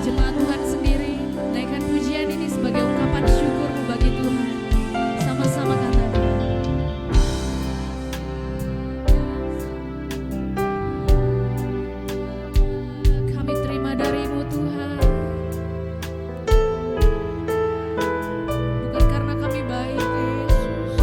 Jemaat Tuhan sendiri, naikkan pujian ini sebagai ungkapan syukurmu bagi Tuhan. Sama-sama katakan. Kami terima dari-Mu Tuhan. Bukan karena kami baik, Yesus.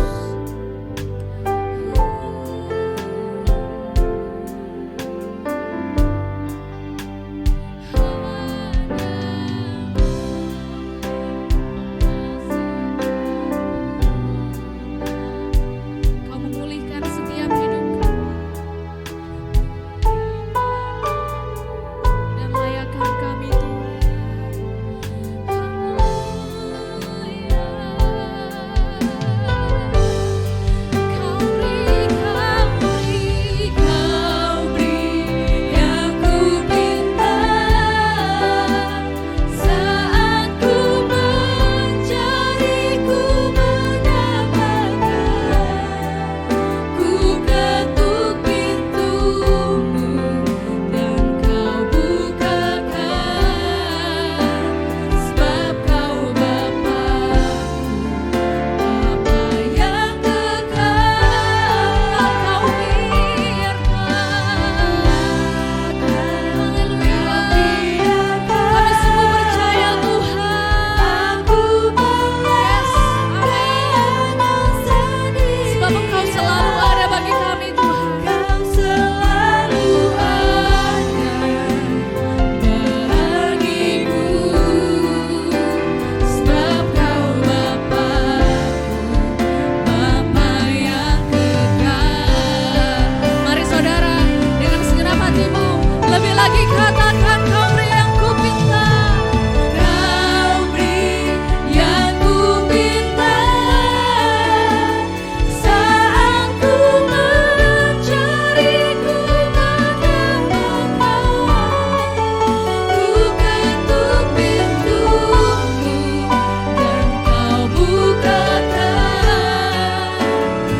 Kau memulihkan setiap hidup kami dan layakkan kami Kau beri yang ku minta saat ku mencari ku mendapatkan. Ku ketuk pintu-Mu dan Kau bukakan, sebab Kau Bapa yang kekal. Kau Haleluya. Kami sungguh percaya Tuhan. Sebab Engkau selalu ada bagi kami Tuhan. Kau selalu ada bagiku, sebab Kau Bapa yang kekal. Mari saudara, dengan segenap hatimu, lebih lagi katakan, Kau beri yang ku minta. Kau beri yang ku minta saat ku mencari ku mendapatkan. Ku ketuk pintu-Mu dan Kau bukakan,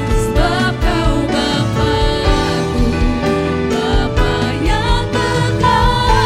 sebab Kau Bapa yang kekal.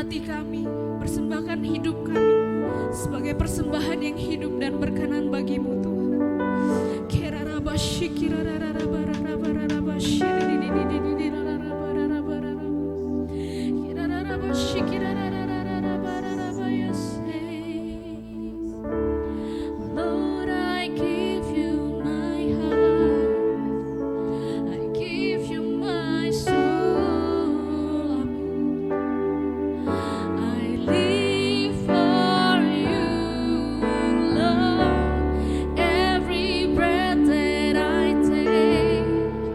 hati kami, persembahkan hidup kami sebagai persembahan yang hidup dan berkenan bagi-Mu Tuhan. Lord, I give you my heart, I give you my soul, I live for you, Lord. Every breath that I take,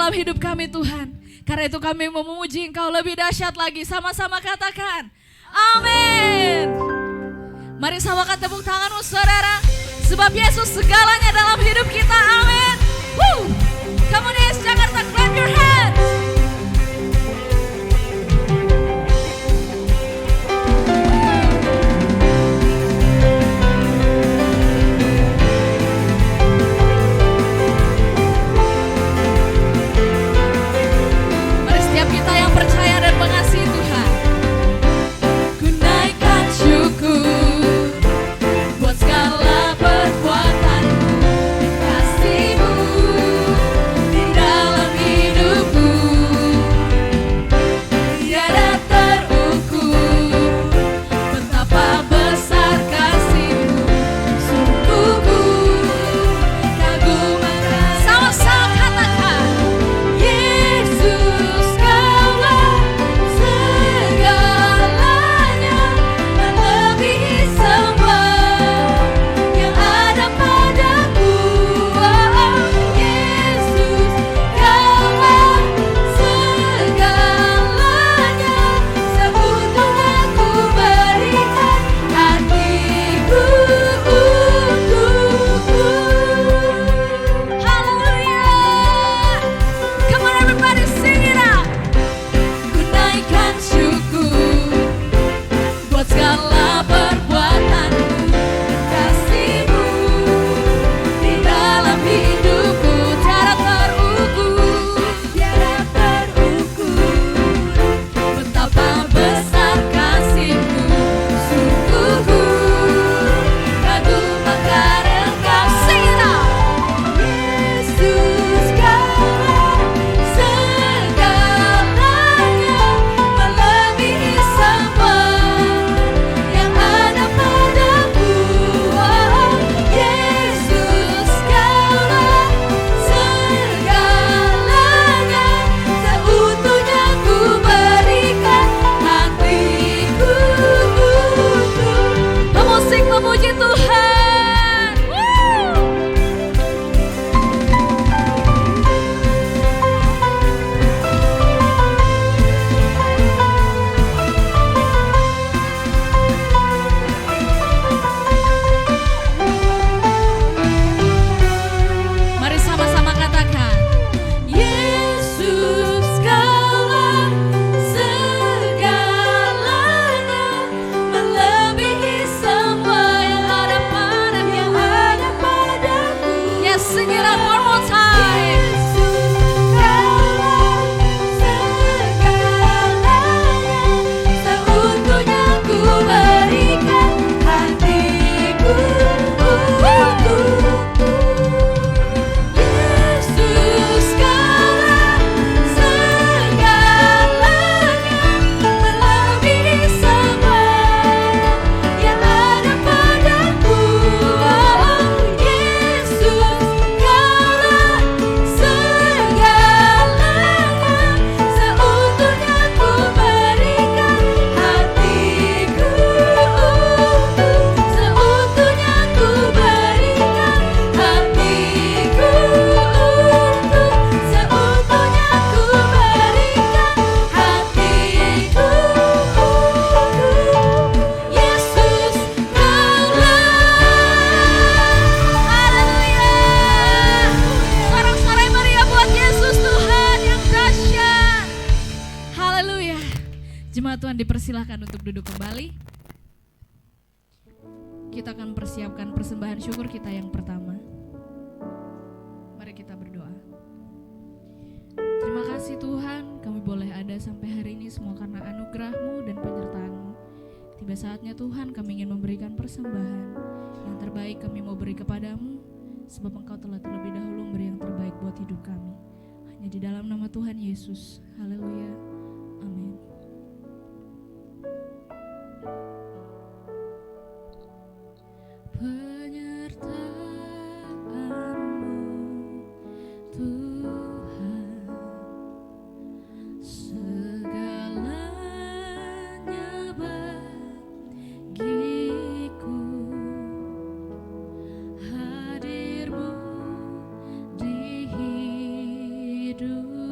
dalam hidup kami Tuhan. Karena itu kami memuji Engkau lebih dahsyat lagi. Sama-sama katakan, amin. Mari samakan tepuk tanganmu saudara. Sebab Yesus segalanya dalam hidup kita, amin. Come on yes, Jakarta, clap your hands. Mari setiap kita yang percaya dan mengasihi Tuhan, ku naikkan syukur buat segala perbuatanmu, kasih-Mu di dalam hidupku. Tiada terukur betapa besar kasih-Mu, sungguh kagum akan. Sama-sama katakan, Yesus Kaulah segalanya, melebihi semua yang ada padaku. Yesus Kaulah segalanya, seutuhnya ku berikan hatiku untukmu. Haleluya. Come on everybody, sing it out. Ku naikkan syukur buat segala perbuatanmu, kasih-Mu di dalam hidupku. Tiada terukur betapa besar kasih-Mu, sungguh kagum akan Engkau. Sing it out. Yesus Kaulah segalanya, melebihi semua yang ada padaku. Yesus Kaulah segalanya, seutuhnya ku berikan hatiku untuk memusik memuji Tuhan. Mari sama-sama katakan, Yesus Kaulah segalanya, melebihi semua yang ada padaku. Yes, sing it out one more time. Yesus Kaulah segalanya, seutuhnya ku berikan hatiku untukmu. Yesus Kaulah segalanya, melebihi semua yang ada padaku. Yesus Kaulah segalanya, seutuhnya ku berikan hatiku untuk, seutuhnya ku berikan hatiku untuk, seutuhnya ku berikan hatiku untuk Yesus Kaulah. Haleluya. Sorak-sorai meriah buat Yesus Tuhan yang dahsyat. Haleluya. Jemaat Tuhan dipersilahkan untuk duduk kembali. Kita akan persiapkan persembahan syukur kita yang pertama. Mari kita berdoa. Terima kasih Tuhan, kami boleh ada sampai hari ini semua karena anugerah-Mu dan penyertaan-Mu. Tiba saatnya Tuhan kami ingin memberikan persembahan. Yang terbaik kami mau beri kepadamu, sebab Engkau telah terlebih dahulu memberi yang terbaik buat hidup kami. Hanya di dalam nama Tuhan Yesus. Haleluya. Amin. Penyertaan-Mu Tuhan, segalanya bagiku. Hadir-Mu di hidup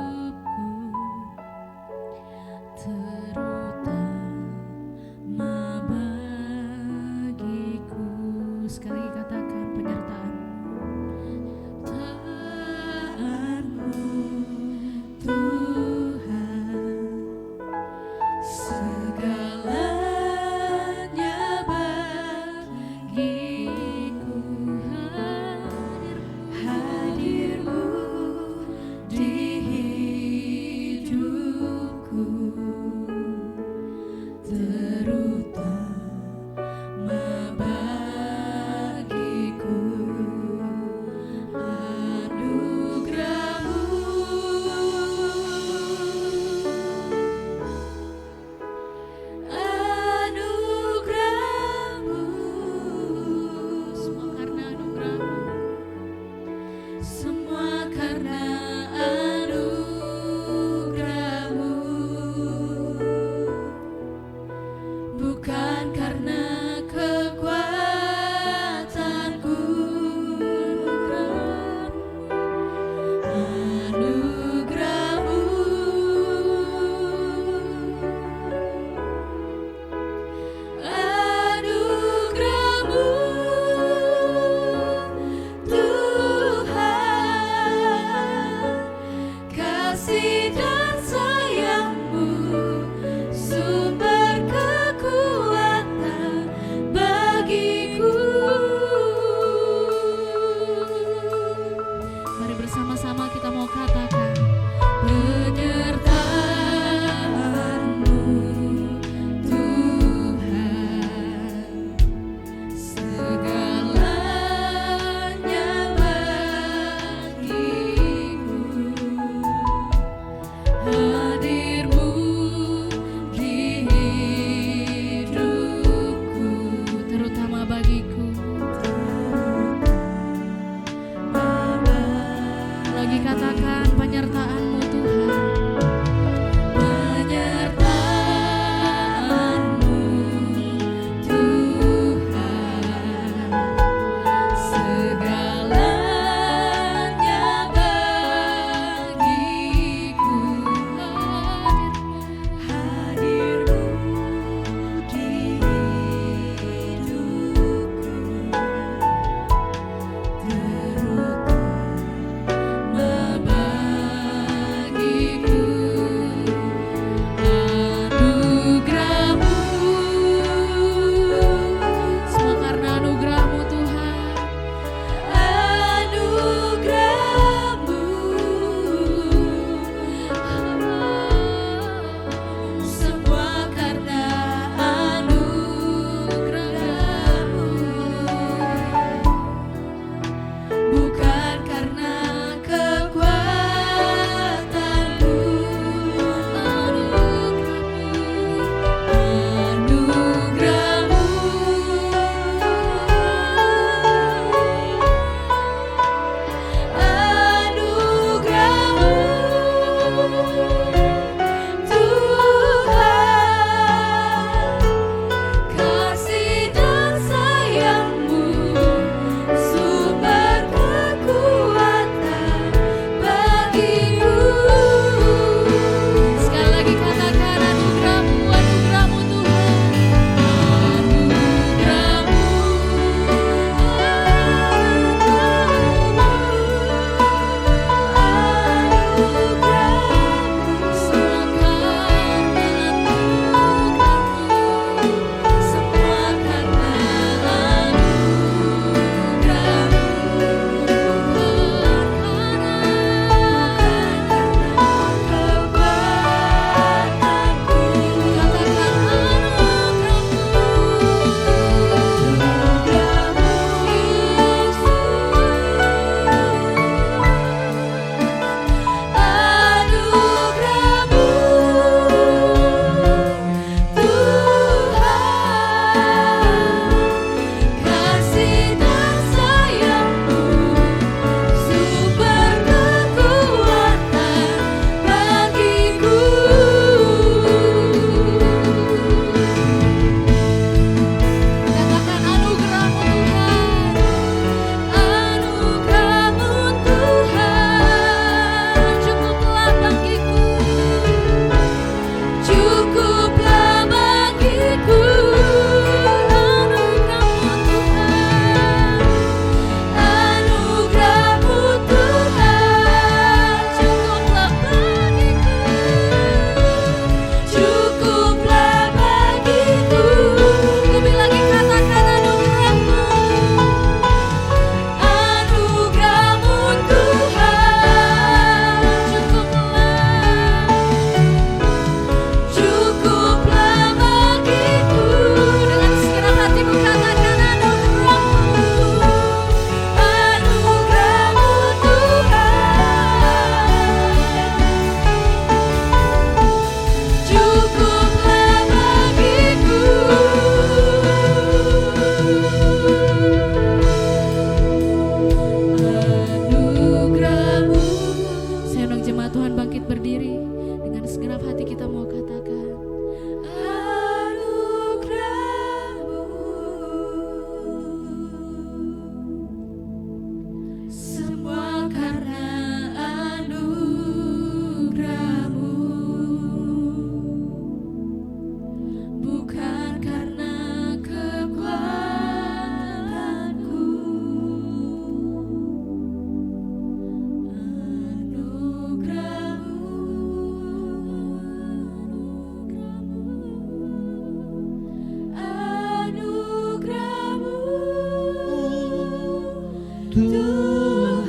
Tuhan,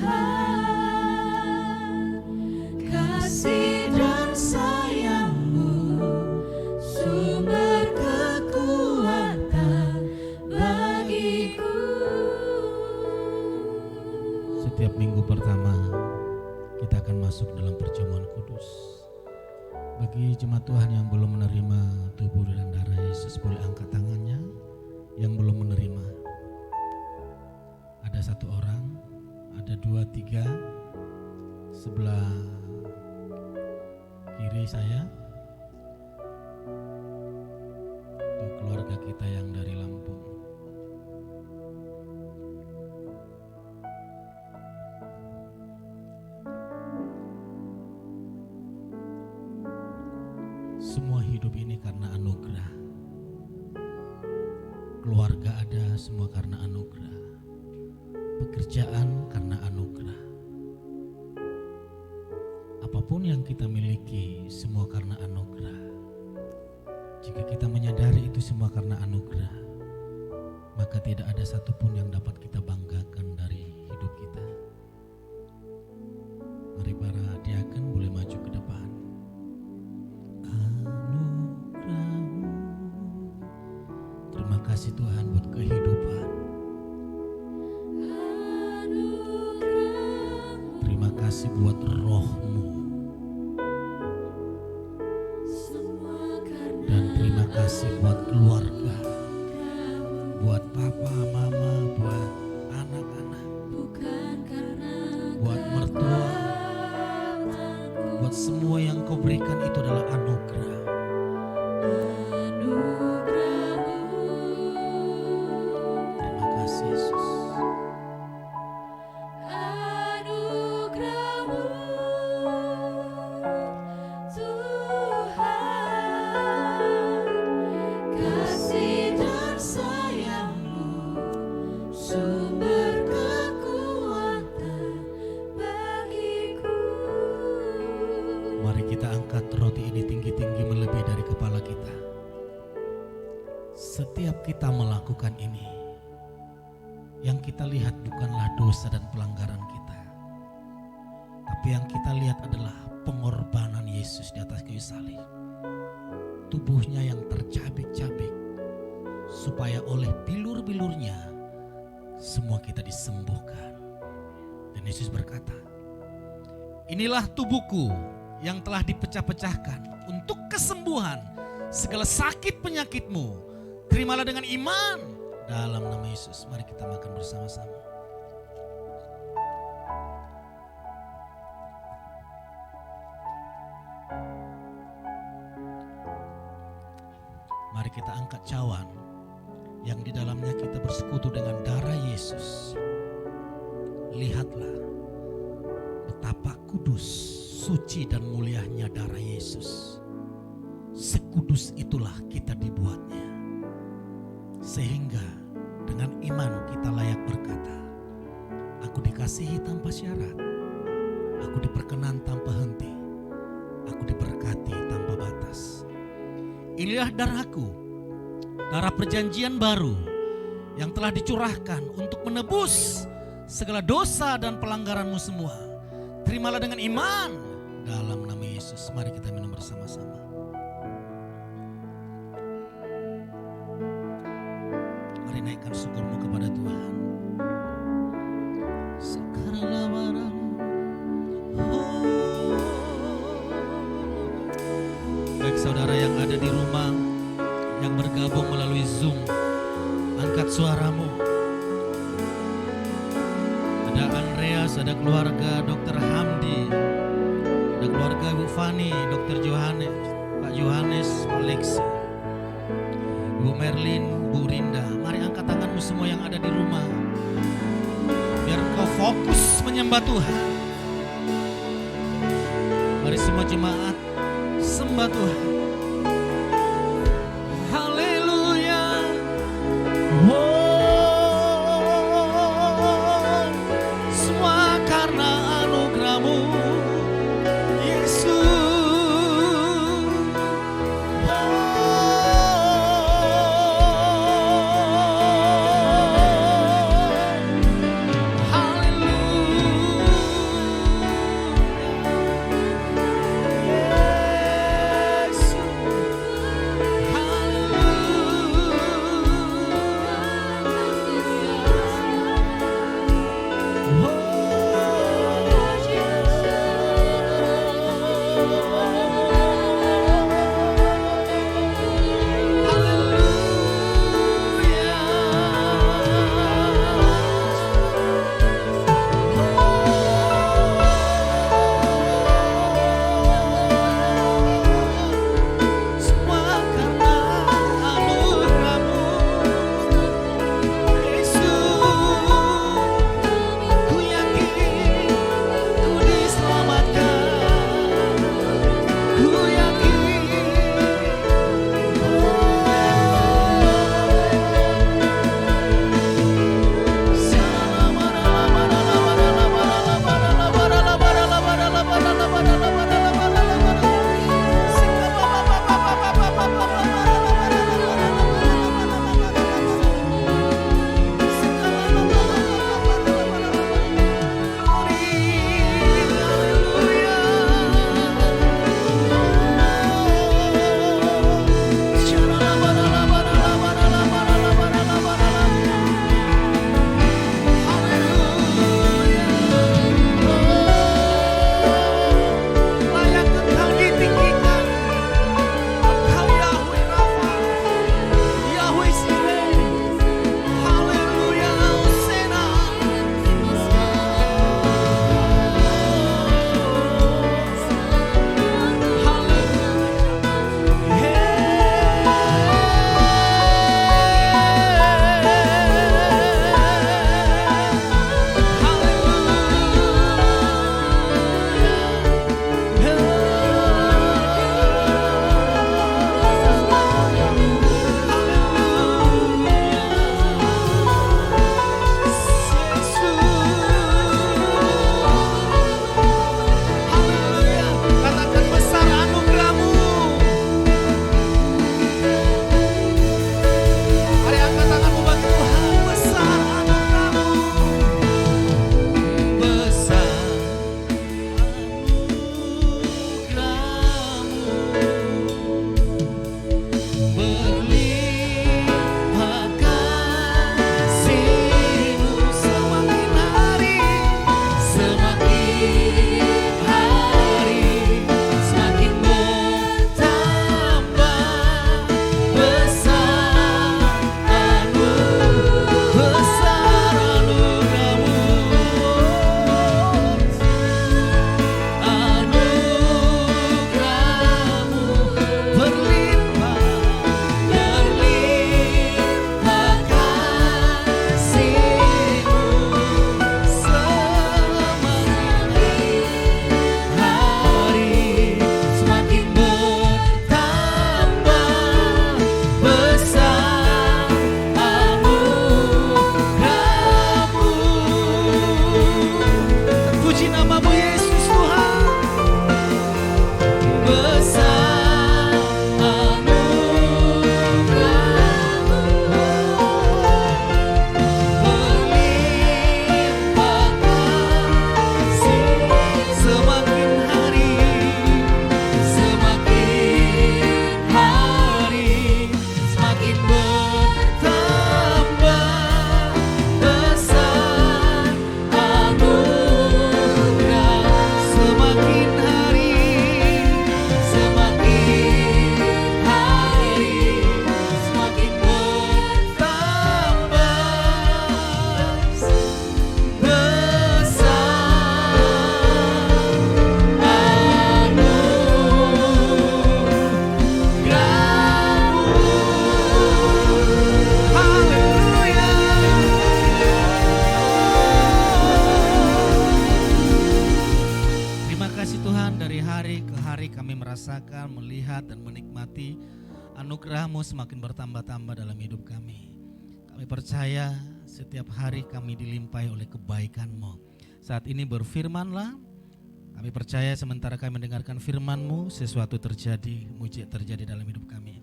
kasih dan sayang-Mu sumber kekuatan bagiku. Setiap minggu pertama kita akan masuk dalam perjamuan kudus. Bagi jemaat Tuhan yang belum menerima tubuh dan darah Yesus, boleh angkat tangannya. Yang belum menerima, ada satu orang, ada 2, 3 sebelah kiri saya. Itu keluarga kita yang dari Lampung. Semua hidup ini karena anugerah. Keluarga ada semua karena anugerah. Pekerjaan karena anugerah. Apapun yang kita miliki semua karena anugerah. Jika kita menyadari itu semua karena anugerah, maka tidak ada satupun yang dapat kita banggakan dari hidup kita. Mari para diaken boleh maju ke depan. Terima kasih Tuhan buat kehidupan. Terima kasih buat roh-Mu. Dan terima kasih buat keluarga. Buat papa, mama, buat anak-anak. Buat mertua. Buat semua yang Kau berikan itu adalah anugerah. Mari kita angkat roti ini tinggi-tinggi melebihi dari kepala kita. Setiap kita melakukan ini, yang kita lihat bukanlah dosa dan pelanggaran kita, tapi yang kita lihat adalah pengorbanan Yesus di atas kayu salib. Tubuhnya yang tercabik-cabik, supaya oleh bilur-bilurnya semua kita disembuhkan. Dan Yesus berkata, inilah tubuhku yang telah dipecah-pecahkan untuk kesembuhan segala sakit penyakitmu. Terimalah dengan iman dalam nama Yesus. Mari kita makan bersama-sama. Mari kita angkat cawan yang di dalamnya kita bersekutu dengan darah Yesus. Lihatlah betapa kudus, suci dan mulianya darah Yesus. Sekudus itulah kita dibuatnya. Sehingga dengan iman kita layak berkata, aku dikasihi tanpa syarat, aku diperkenan tanpa henti, aku diberkati tanpa batas. Inilah darahku, darah perjanjian baru yang telah dicurahkan untuk menebus segala dosa dan pelanggaranmu semua. Terimalah dengan iman dalam nama Yesus. Mari kita minum bersama-sama. Mari naikkan syukurmu kepada Tuhan. Baik saudara yang ada di rumah, yang bergabung melalui Zoom, angkat suaramu. Ada Andreas, ada keluarga Dr. Hamdi, ada keluarga Ibu Fani, Dr. Johannes, Pak Johannes, Pak Lexi, Ibu Merlin, Bu Rinda. Mari angkat tanganmu semua yang ada di rumah, biar engkau fokus menyembah Tuhan. Mari semua jemaat sembah Tuhan. Haleluya. Semua karena anugerah-Mu, Yesus. Haleluya. anugerah-Mu semakin bertambah-tambah dalam hidup kami. Kami percaya setiap hari kami dilimpahi oleh kebaikan-Mu. Saat ini berfirman-Lah, kami percaya sementara kami mendengarkan firman-Mu, sesuatu terjadi, mujizat terjadi dalam hidup kami.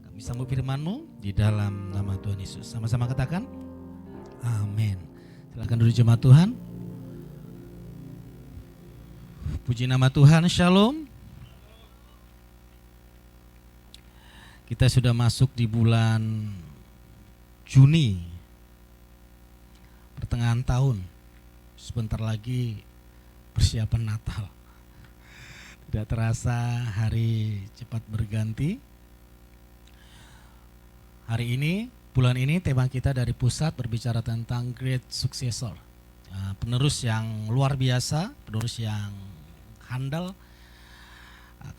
Kami sambut firman-Mu di dalam nama Tuhan Yesus. Sama-sama katakan, amin. Silakan duduk jemaat Tuhan. Puji nama Tuhan, shalom. Kita sudah masuk di bulan Juni, pertengahan tahun. Sebentar lagi persiapan Natal. Tidak terasa hari cepat berganti. Hari ini, bulan ini tema kita dari pusat berbicara tentang Great Successor. Penerus yang luar biasa, penerus yang handal.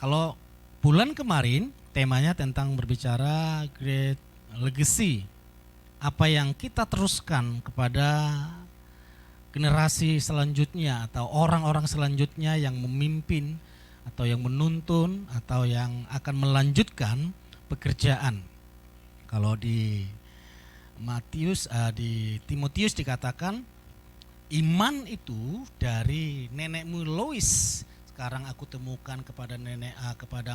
Kalau bulan kemarin temanya tentang berbicara Great Legacy. Apa yang kita teruskan kepada generasi selanjutnya atau orang-orang selanjutnya yang memimpin atau yang menuntun atau yang akan melanjutkan pekerjaan. Kalau di di Timotius dikatakan iman itu dari nenekmu Lois sekarang aku temukan kepada kepada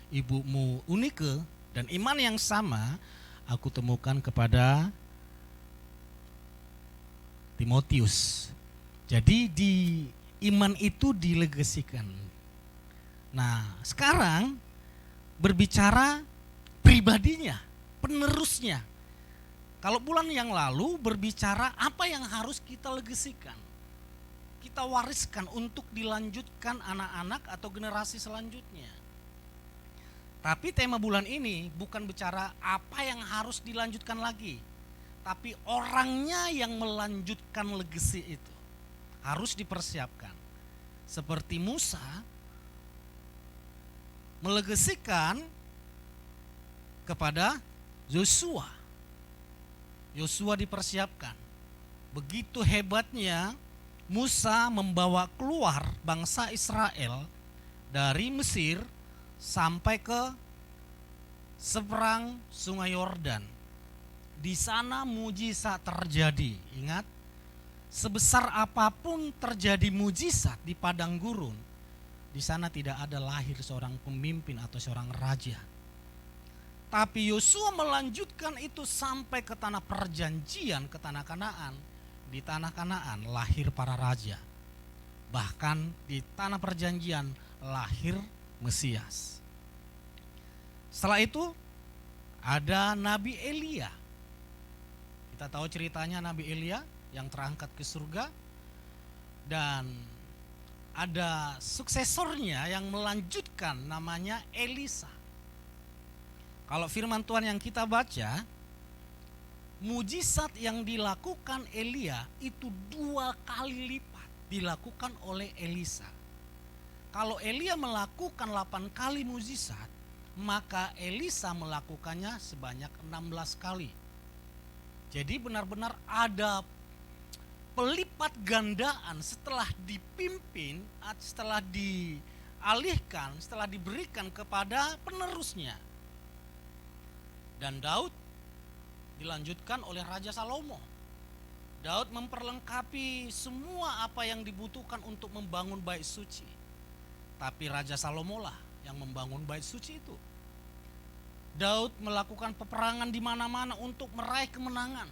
ibumu Unike, dan iman yang sama aku temukan kepada Timotius. Jadi di iman itu dilegasikan. Nah, sekarang berbicara pribadinya, penerusnya. Kalau bulan yang lalu berbicara apa yang harus kita legasikan, kita wariskan untuk dilanjutkan anak-anak atau generasi selanjutnya. Tapi tema bulan ini bukan bicara apa yang harus dilanjutkan lagi, tapi orangnya yang melanjutkan legasi itu harus dipersiapkan. Seperti Musa melegasikan kepada Yosua. Yosua dipersiapkan. Begitu hebatnya Musa membawa keluar bangsa Israel dari Mesir sampai ke seberang Sungai Yordan. Di sana mujizat terjadi. Ingat, sebesar apapun terjadi mujizat di padang gurun, di sana tidak ada lahir seorang pemimpin atau seorang raja. Tapi Yosua melanjutkan itu sampai ke tanah perjanjian, ke tanah Kanaan. Di tanah Kanaan lahir para raja. Bahkan di tanah perjanjian lahir Mesias. Setelah itu ada Nabi Elia. Kita tahu ceritanya Nabi Elia yang terangkat ke surga, dan ada suksesornya yang melanjutkan namanya Elisa. Kalau firman Tuhan yang kita baca, mujizat yang dilakukan Elia itu 2 kali lipat dilakukan oleh Elisa. Kalau Elia melakukan 8 kali mujizat, maka Elisa melakukannya sebanyak 16 kali. Jadi benar-benar ada pelipat gandaan setelah dipimpin, setelah dialihkan, setelah diberikan kepada penerusnya. Dan Daud dilanjutkan oleh Raja Salomo. Daud memperlengkapi semua apa yang dibutuhkan untuk membangun bait suci. Tapi Raja Salomo lah yang membangun bait suci itu. Daud melakukan peperangan di mana-mana untuk meraih kemenangan.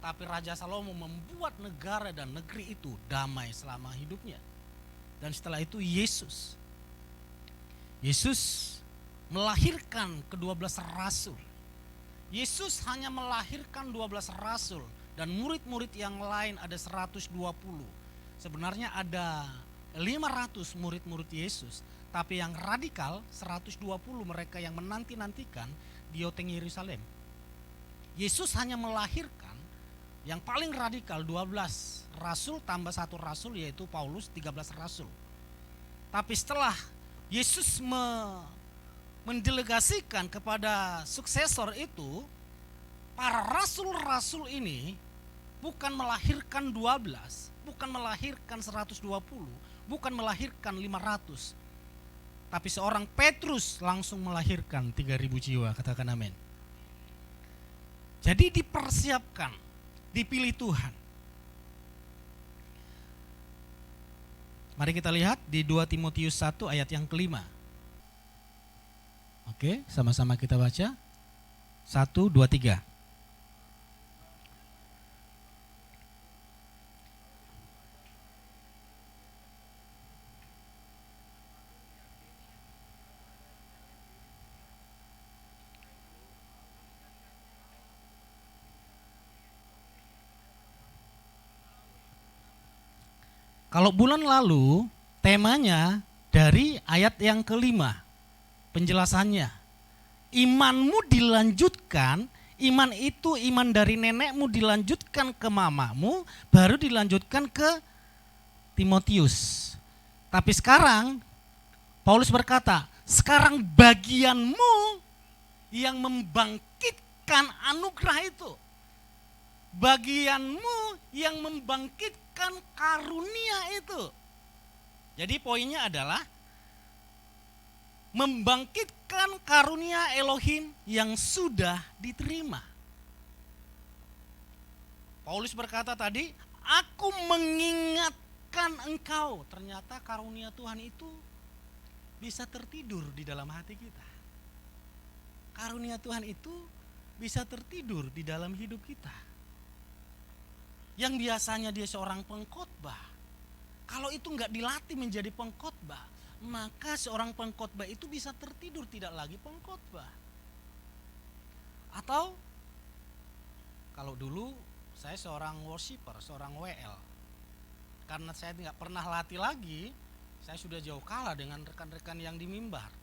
Tapi Raja Salomo membuat negara dan negeri itu damai selama hidupnya. Dan setelah itu Yesus melahirkan ke-12 rasul. Yesus hanya melahirkan 12 rasul dan murid-murid yang lain ada 120. Sebenarnya ada 500 murid-murid Yesus, tapi yang radikal 120 mereka yang menanti-nantikan di Yoteng Yerusalem. Yesus hanya melahirkan yang paling radikal 12 rasul tambah 1 rasul yaitu Paulus, 13 rasul. Tapi setelah Yesus mendelegasikan kepada suksesor itu, para rasul-rasul ini bukan melahirkan 12, bukan melahirkan 120, bukan melahirkan 500. Tapi seorang Petrus langsung melahirkan 3.000 jiwa, katakan amin. Jadi dipersiapkan, dipilih Tuhan. Mari kita lihat di 2 Timotius 1 ayat yang kelima. Oke, sama-sama kita baca. 1, 2, 3. Kalau bulan lalu temanya dari ayat yang kelima, penjelasannya. Imanmu dilanjutkan, iman itu iman dari nenekmu dilanjutkan ke mamamu, baru dilanjutkan ke Timotius. Tapi sekarang Paulus berkata, sekarang bagianmu yang membangkitkan anugerah itu. Bagianmu yang membangkitkan karunia itu. Jadi poinnya adalah membangkitkan karunia Elohim yang sudah diterima. Paulus berkata tadi, aku mengingatkan engkau. Ternyata karunia Tuhan itu bisa tertidur di dalam hati kita. Karunia Tuhan itu bisa tertidur di dalam hidup kita. Yang biasanya dia seorang pengkhotbah, kalau itu enggak dilatih menjadi pengkhotbah, maka seorang pengkhotbah itu bisa tertidur, tidak lagi pengkhotbah. Atau kalau dulu saya seorang worshiper, seorang WL, karena saya tidak pernah latih lagi, saya sudah jauh kalah dengan rekan-rekan yang di mimbar.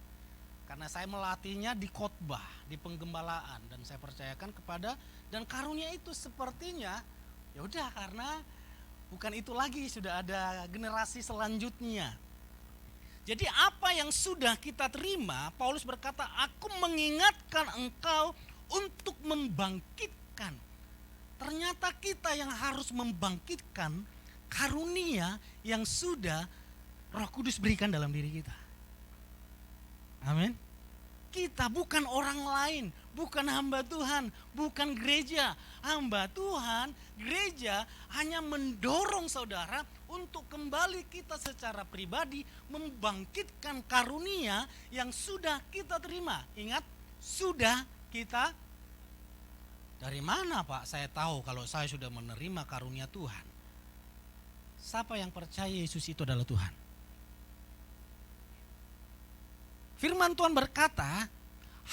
Karena saya melatihnya di khotbah, di penggembalaan, dan saya percayakan kepada, dan karunia itu sepertinya ya udah, karena bukan itu lagi, sudah ada generasi selanjutnya. Jadi apa yang sudah kita terima, Paulus berkata, aku mengingatkan engkau untuk membangkitkan. Ternyata kita yang harus membangkitkan karunia yang sudah Roh Kudus berikan dalam diri kita. Amin. Kita bukan orang lain, bukan hamba Tuhan, bukan gereja. Hamba Tuhan, gereja hanya mendorong saudara untuk kembali kita secara pribadi membangkitkan karunia yang sudah kita terima. Ingat, sudah kita. Dari mana Pak saya tahu kalau saya sudah menerima karunia Tuhan? Siapa yang percaya Yesus itu adalah Tuhan? Firman Tuhan berkata,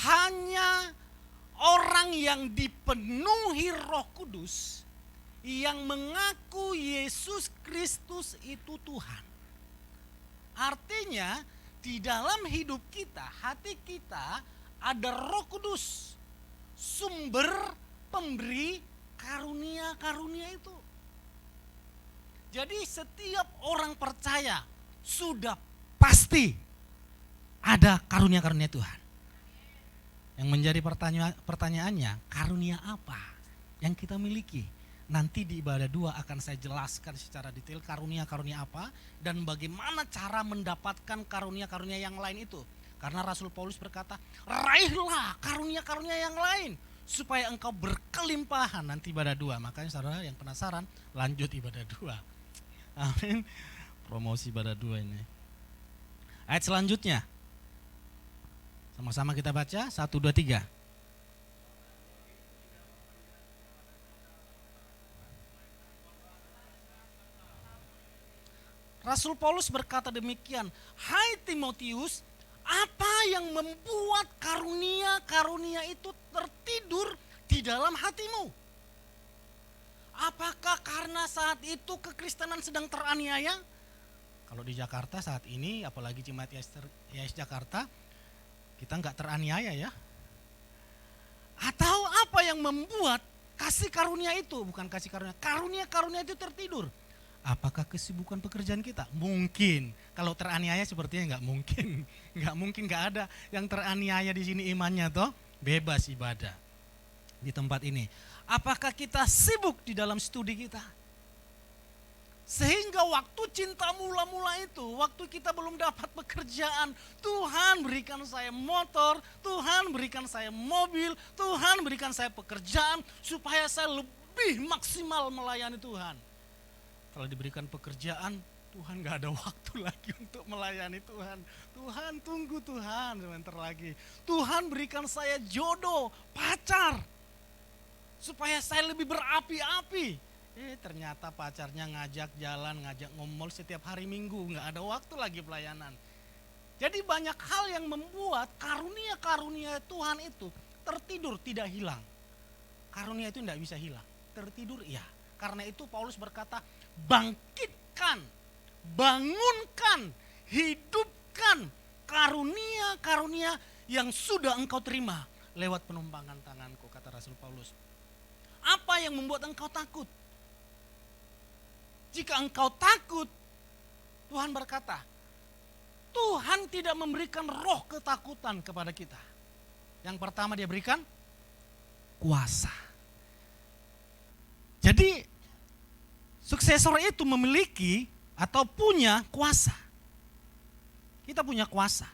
hanya orang yang dipenuhi Roh Kudus yang mengaku Yesus Kristus itu Tuhan. Artinya di dalam hidup kita, hati kita ada Roh Kudus, sumber pemberi karunia-karunia itu. Jadi setiap orang percaya sudah pasti ada karunia-karunia Tuhan. Yang menjadi pertanyaannya, karunia apa yang kita miliki? Nanti di ibadah 2 akan saya jelaskan secara detail karunia-karunia apa dan bagaimana cara mendapatkan karunia-karunia yang lain itu. Karena Rasul Paulus berkata, raihlah karunia-karunia yang lain supaya engkau berkelimpahan nanti ibadah 2. Makanya saudara yang penasaran, lanjut ibadah 2. Amin. Promosi ibadah 2 ini. Ayat selanjutnya. Sama-sama kita baca, 1, 2, 3. Rasul Paulus berkata demikian, hai Timotius, apa yang membuat karunia-karunia itu tertidur di dalam hatimu? Apakah karena saat itu kekristenan sedang teraniaya? Kalau di Jakarta saat ini, apalagi Jemaat YS Jakarta, kita nggak teraniaya ya. Atau apa yang membuat kasih karunia itu, bukan kasih karunia, karunia-karunia itu tertidur? Apakah kesibukan pekerjaan kita? Mungkin. Kalau teraniaya sepertinya nggak mungkin. Nggak mungkin, nggak ada yang teraniaya di sini imannya toh. Bebas ibadah di tempat ini. Apakah kita sibuk di dalam studi kita? Sehingga waktu cinta mula-mula itu, waktu kita belum dapat pekerjaan, Tuhan berikan saya motor, Tuhan berikan saya mobil, Tuhan berikan saya pekerjaan supaya saya lebih maksimal melayani Tuhan. Kalau diberikan pekerjaan, Tuhan gak ada waktu lagi untuk melayani Tuhan. Tuhan tunggu Tuhan sebentar lagi. Tuhan berikan saya jodoh, pacar, supaya saya lebih berapi-api. Ternyata pacarnya ngajak jalan, ngajak ngomol setiap hari Minggu, gak ada waktu lagi pelayanan. Jadi banyak hal yang membuat karunia-karunia Tuhan itu tertidur, tidak hilang. Karunia itu tidak bisa hilang, tertidur iya. Karena itu Paulus berkata, bangkitkan, bangunkan, hidupkan karunia-karunia yang sudah engkau terima lewat penumpangan tanganku, kata Rasul Paulus. Apa yang membuat engkau takut? Jika engkau takut, Tuhan berkata, Tuhan tidak memberikan roh ketakutan kepada kita. Yang pertama dia berikan kuasa. Jadi suksesor itu memiliki atau punya kuasa. Kita punya kuasa.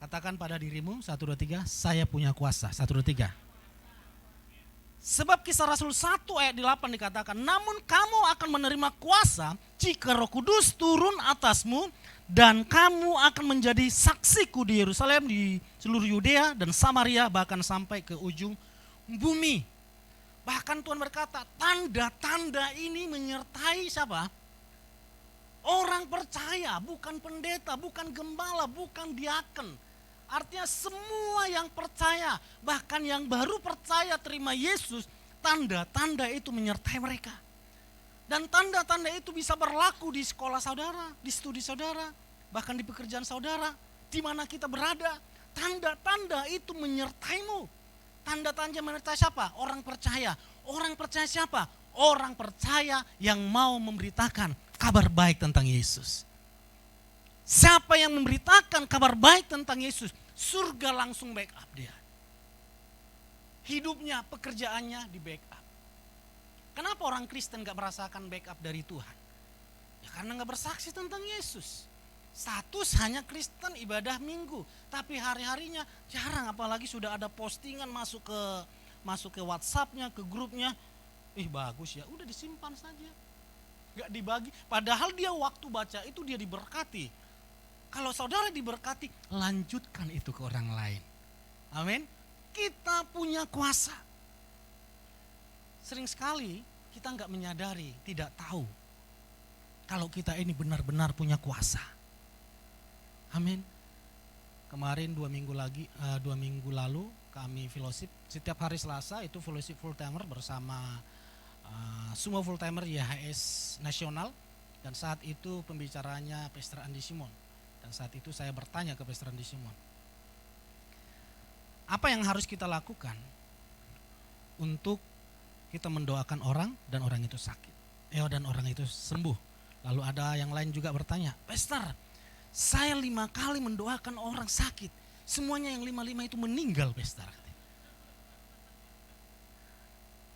Katakan pada dirimu 1, 2, 3, saya punya kuasa. 1, 2, 3. Sebab Kisah Rasul 1 ayat 8 dikatakan, namun kamu akan menerima kuasa jika Roh Kudus turun atasmu dan kamu akan menjadi saksiku di Yerusalem, di seluruh Yudea dan Samaria, bahkan sampai ke ujung bumi. Bahkan Tuhan berkata, tanda-tanda ini menyertai siapa? Orang percaya, bukan pendeta, bukan gembala, bukan diaken. Artinya semua yang percaya, bahkan yang baru percaya terima Yesus, tanda-tanda itu menyertai mereka. Dan tanda-tanda itu bisa berlaku di sekolah saudara, di studi saudara, bahkan di pekerjaan saudara, di mana kita berada. Tanda-tanda itu menyertaimu. Tanda-tanda menyertai siapa? Orang percaya. Orang percaya siapa? Orang percaya yang mau memberitakan kabar baik tentang Yesus. Siapa yang memberitakan kabar baik tentang Yesus, surga langsung backup dia. Hidupnya, pekerjaannya di backup. Kenapa orang Kristen gak merasakan backup dari Tuhan? Ya karena gak bersaksi tentang Yesus. Status hanya Kristen ibadah minggu, tapi hari-harinya jarang, apalagi sudah ada postingan masuk ke WhatsApp-nya, ke grupnya. Bagus ya, udah disimpan saja. Gak dibagi, padahal dia waktu baca itu dia diberkati. Kalau saudara diberkati, lanjutkan itu ke orang lain. Amin. Kita punya kuasa. Sering sekali kita gak menyadari, tidak tahu kalau kita ini benar-benar punya kuasa. Amin. Kemarin 2 minggu lalu kami fellowship setiap hari Selasa, itu fellowship full timer bersama semua full timer YHS nasional, dan saat itu pembicaranya Pastor Andi Simon. Dan saat itu saya bertanya ke Pastor Andi Simon, apa yang harus kita lakukan untuk kita mendoakan orang dan orang itu sakit, dan orang itu sembuh. Lalu ada yang lain juga bertanya, Pastor, saya 5 kali mendoakan orang sakit, semuanya yang 5 itu meninggal, Pastor.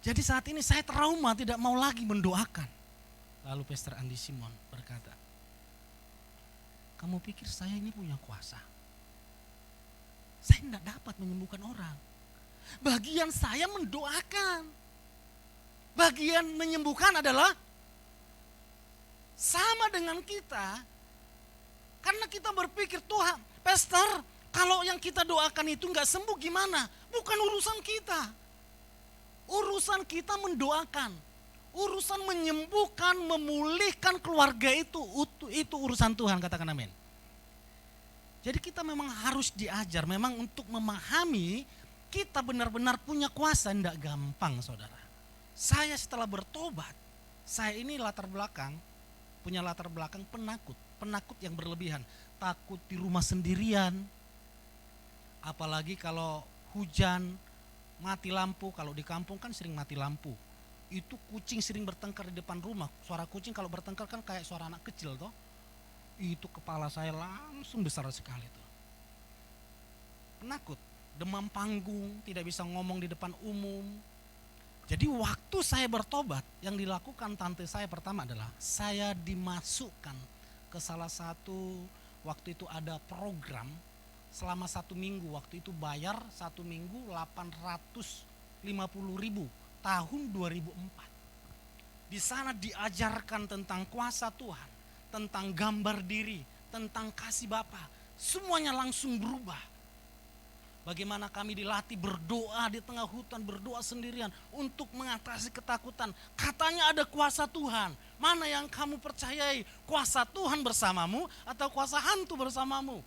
Jadi saat ini saya trauma, tidak mau lagi mendoakan. Lalu Pastor Andi Simon berkata, kamu pikir saya ini punya kuasa? Saya tidak dapat menyembuhkan orang. Bagian saya mendoakan. Bagian menyembuhkan adalah sama dengan kita. Karena kita berpikir, Tuhan, Pastor, kalau yang kita doakan itu enggak sembuh gimana? Bukan urusan kita. Urusan kita mendoakan. Urusan menyembuhkan, memulihkan keluarga itu urusan Tuhan, katakan amin. Jadi kita memang harus diajar, memang untuk memahami kita benar-benar punya kuasa, tidak gampang saudara. Saya setelah bertobat, saya ini punya latar belakang penakut yang berlebihan. Takut di rumah sendirian, apalagi kalau hujan, mati lampu, kalau di kampung kan sering mati lampu. Itu kucing sering bertengkar di depan rumah. Suara kucing kalau bertengkar kan kayak suara anak kecil toh. Itu kepala saya langsung besar sekali tuh. Penakut, demam panggung, tidak bisa ngomong di depan umum. Jadi waktu saya bertobat, yang dilakukan tante saya pertama adalah saya dimasukkan ke salah satu, waktu itu ada program selama 1 minggu. Waktu itu bayar 1 minggu 850.000 tahun 2004. Di sana diajarkan tentang kuasa Tuhan, tentang gambar diri, tentang kasih Bapa. Semuanya langsung berubah. Bagaimana kami dilatih berdoa di tengah hutan, berdoa sendirian untuk mengatasi ketakutan. Katanya ada kuasa Tuhan. Mana yang kamu percayai? Kuasa Tuhan bersamamu atau kuasa hantu bersamamu?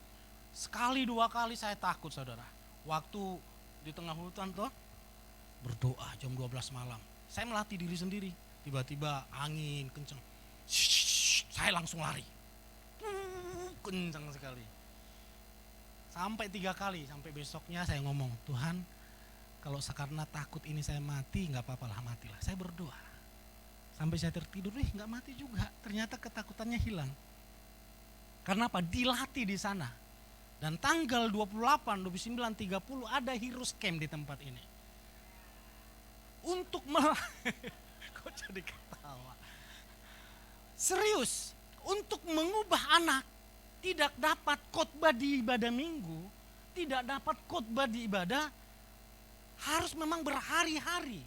Sekali 2 kali saya takut, saudara. Waktu di tengah hutan tuh berdoa jam 12 malam. Saya melatih diri sendiri. Tiba-tiba angin kencang. Saya langsung lari. Kencang sekali. Sampai 3 kali, sampai besoknya saya ngomong, Tuhan kalau karena takut ini saya mati, gak apa-apa lah, matilah. Saya berdoa. Sampai saya tertidur, gak mati juga. Ternyata ketakutannya hilang. Karena apa? Dilatih di sana. Dan tanggal 28, 29, 30 ada Heroes Camp di tempat ini. Untuk kok jadi ketawa? Serius, untuk mengubah anak. Tidak dapat khotbah di ibadah minggu, tidak dapat khotbah di ibadah, harus memang berhari-hari.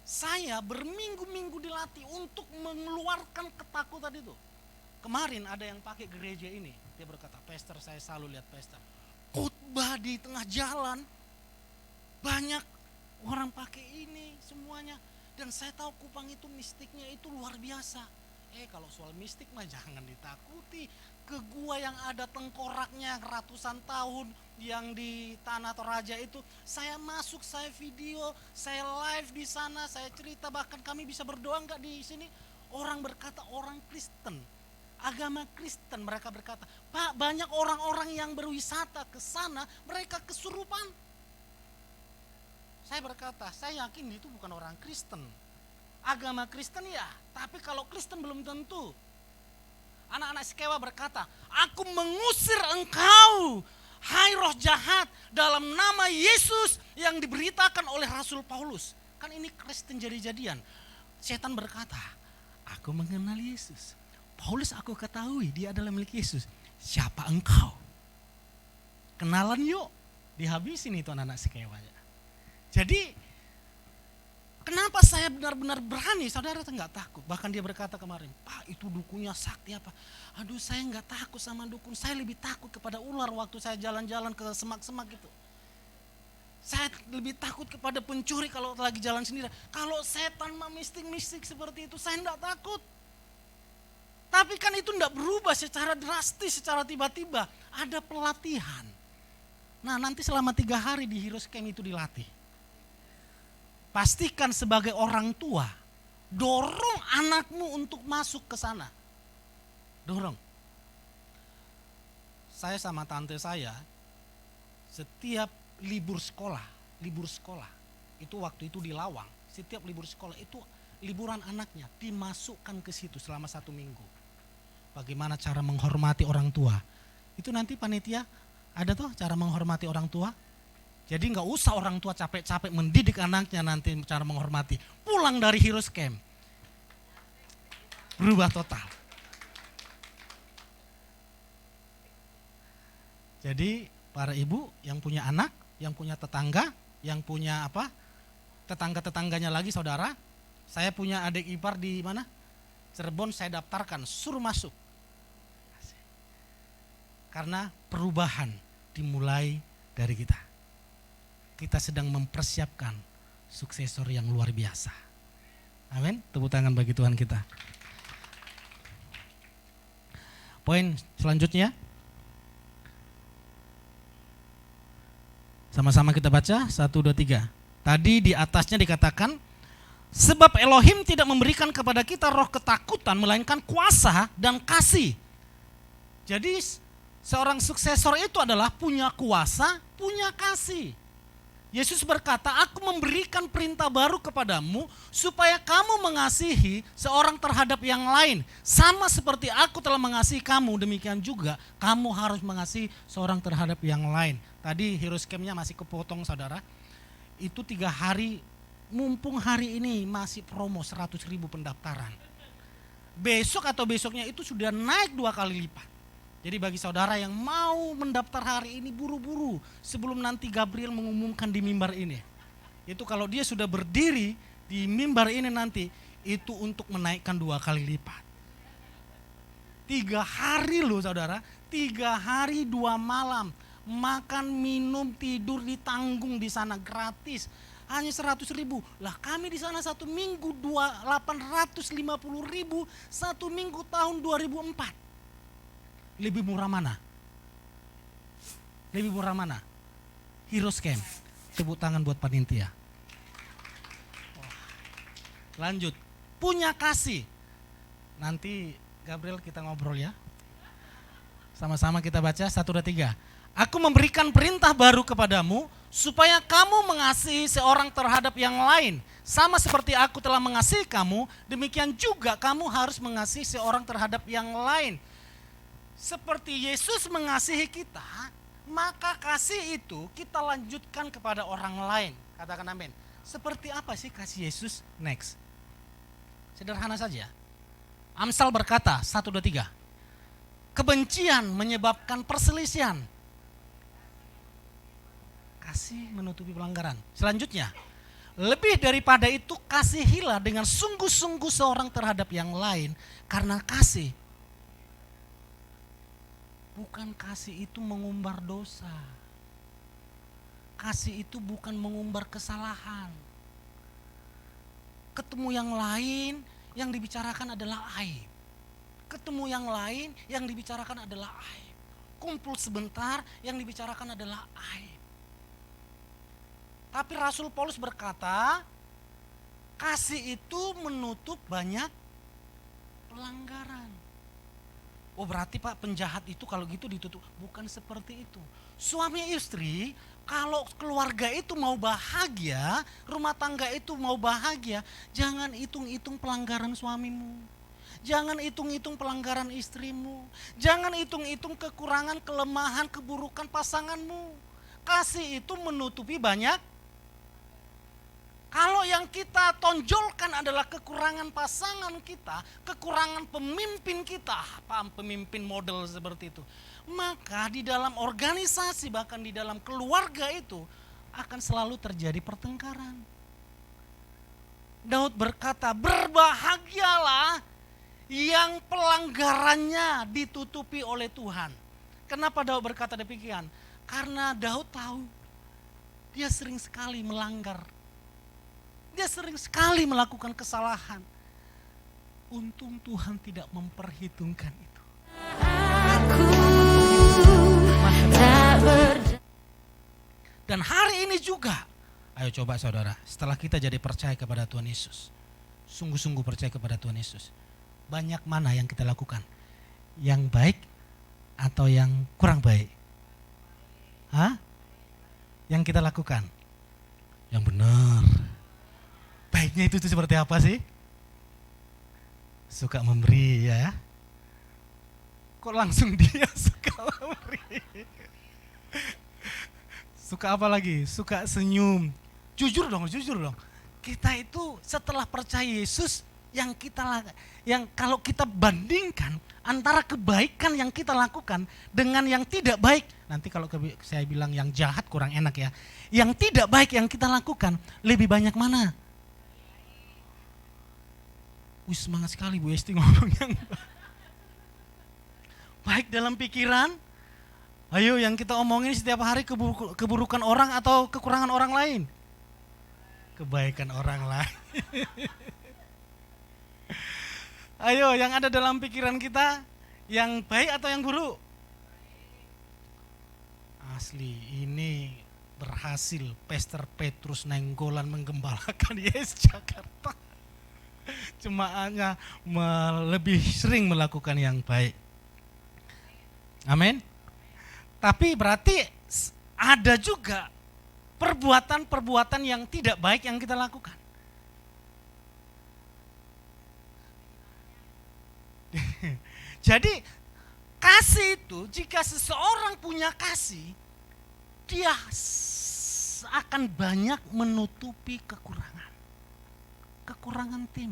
Saya berminggu-minggu dilatih untuk mengeluarkan ketakutan itu. Kemarin ada yang pakai gereja ini, dia berkata, Pastor, saya selalu lihat Pastor, khotbah di tengah jalan, banyak orang pakai ini semuanya. Dan saya tahu Kupang itu mistiknya itu luar biasa. Kalau soal mistik mah jangan ditakuti. Ke gua yang ada tengkoraknya ratusan tahun yang di Tanah Toraja itu, saya masuk, saya video, saya live di sana, saya cerita, bahkan kami bisa berdoa enggak di sini. Orang berkata, orang Kristen, agama Kristen, mereka berkata, Pak, banyak orang-orang yang berwisata ke sana, mereka kesurupan. Saya berkata, saya yakin itu bukan orang Kristen. Agama Kristen ya, tapi kalau Kristen belum tentu. Anak-anak Sikewa berkata, aku mengusir engkau, hai roh jahat, dalam nama Yesus yang diberitakan oleh Rasul Paulus. Kan ini Kristen jadi-jadian. Setan berkata, aku mengenal Yesus. Paulus aku ketahui dia adalah milik Yesus. Siapa engkau? Kenalan yuk. Dihabisin itu anak-anak Sikewa. Jadi kenapa saya benar-benar berani? Saudara enggak takut. Bahkan dia berkata kemarin, Pak, itu dukunnya sakti apa? Aduh, saya enggak takut sama dukun. Saya lebih takut kepada ular waktu saya jalan-jalan ke semak-semak itu. Saya lebih takut kepada pencuri kalau lagi jalan sendiri. Kalau setan mistik-mistik seperti itu, saya enggak takut. Tapi kan itu enggak berubah secara drastis, secara tiba-tiba. Ada pelatihan. Nah, nanti selama 3 hari di Heroes Camp itu dilatih. Pastikan sebagai orang tua, dorong anakmu untuk masuk ke sana. Dorong. Saya sama tante saya, setiap libur sekolah, itu waktu itu di Lawang, setiap libur sekolah itu liburan anaknya dimasukkan ke situ selama 1 minggu. Bagaimana cara menghormati orang tua. Itu nanti panitia ada tuh cara menghormati orang tua. Jadi nggak usah orang tua capek-capek mendidik anaknya nanti cara menghormati. Pulang dari Heroes Camp, berubah total. Jadi para ibu yang punya anak, yang punya tetangga, yang punya tetangga-tetangganya lagi saudara. Saya punya adik ipar di mana? Cirebon, saya daftarkan, suruh masuk. Karena perubahan dimulai dari kita. Kita sedang mempersiapkan suksesor yang luar biasa. Amin. Tepuk tangan bagi Tuhan kita. Poin selanjutnya. Sama-sama kita baca 1, 2, 3. Tadi di atasnya dikatakan, sebab Elohim tidak memberikan kepada kita roh ketakutan, melainkan kuasa dan kasih. Jadi seorang suksesor itu adalah punya kuasa, punya kasih. Yesus berkata, aku memberikan perintah baru kepadamu supaya kamu mengasihi seorang terhadap yang lain. Sama seperti aku telah mengasihi kamu, demikian juga kamu harus mengasihi seorang terhadap yang lain. Tadi Heroes Camp-nya masih kepotong saudara. Itu 3 hari mumpung hari ini masih promo 100.000 pendaftaran. Besok atau besoknya itu sudah naik 2 kali lipat. Jadi bagi saudara yang mau mendaftar hari ini buru-buru sebelum nanti Gabriel mengumumkan di mimbar ini. Itu kalau dia sudah berdiri di mimbar ini nanti, itu untuk menaikkan 2 kali lipat. 3 hari loh saudara, 3 hari 2 malam. Makan, minum, tidur ditanggung di sana gratis. Hanya 100.000. Lah kami di sana 1 minggu 850.000, 1 minggu tahun 2004. Lebih murah mana? Lebih murah mana? Heroes Camp. Tepuk tangan buat panitia. Lanjut. Punya kasih. Nanti Gabriel kita ngobrol ya. Sama-sama kita baca 1, 2, 3. Aku memberikan perintah baru kepadamu supaya kamu mengasihi seorang terhadap yang lain. Sama seperti aku telah mengasihi kamu, demikian juga kamu harus mengasihi seorang terhadap yang lain. Seperti Yesus mengasihi kita, maka kasih itu kita lanjutkan kepada orang lain. Katakan amin. Seperti apa sih kasih Yesus? Next. Sederhana saja. Amsal berkata 1, 2, 3. Kebencian menyebabkan perselisihan. Kasih menutupi pelanggaran. Selanjutnya, lebih daripada itu kasihilah dengan sungguh-sungguh seorang terhadap yang lain, karena kasih. Bukan kasih itu mengumbar dosa. Kasih itu bukan mengumbar kesalahan. Ketemu yang lain, yang dibicarakan adalah aib. Ketemu yang lain, yang dibicarakan adalah aib. Kumpul sebentar, yang dibicarakan adalah aib. Tapi Rasul Paulus berkata, kasih itu menutup banyak pelanggaran. Oh berarti Pak penjahat itu kalau gitu ditutup. Bukan seperti itu. Suami istri kalau keluarga itu mau bahagia, rumah tangga itu mau bahagia, jangan hitung-hitung pelanggaran suamimu. Jangan hitung-hitung pelanggaran istrimu. Jangan hitung-hitung kekurangan, kelemahan, keburukan pasanganmu. Kasih itu menutupi banyak. Kalau yang kita tonjolkan adalah kekurangan pasangan kita, kekurangan pemimpin kita, paham pemimpin model seperti itu, maka di dalam organisasi bahkan di dalam keluarga itu akan selalu terjadi pertengkaran. Daud berkata, berbahagialah yang pelanggarannya ditutupi oleh Tuhan. Kenapa Daud berkata demikian? Karena Daud tahu dia sering sekali melanggar. Dia sering sekali melakukan kesalahan. Untung Tuhan tidak memperhitungkan itu. Dan hari ini juga, ayo coba saudara, setelah kita jadi percaya kepada Tuhan Yesus, sungguh-sungguh percaya kepada Tuhan Yesus, banyak mana yang kita lakukan? Yang baik atau yang kurang baik? Hah? Yang kita lakukan? Yang benar. Baiknya itu seperti apa sih? Suka memberi ya. Kok langsung dia suka memberi? Suka apa lagi? Suka senyum. Jujur dong. Kita itu setelah percaya Yesus, yang kalau kita bandingkan antara kebaikan yang kita lakukan dengan yang tidak baik. Nanti kalau saya bilang yang jahat kurang enak ya. Yang tidak baik yang kita lakukan lebih banyak mana? Wih semangat sekali Bu Esti ngomong yang baik dalam pikiran. Ayo yang kita omongin setiap hari keburukan orang atau kekurangan orang lain? Kebaikan orang lain. Ayo yang ada dalam pikiran kita yang baik atau yang buruk? Asli ini berhasil Pastor Petrus Nenggolan menggembalakan Yes Jakarta. Jemaatnya lebih sering melakukan yang baik. Amin. Tapi berarti ada juga perbuatan-perbuatan yang tidak baik yang kita lakukan. Jadi kasih itu, jika seseorang punya kasih, dia akan banyak menutupi kekurangan. kekurangan tim.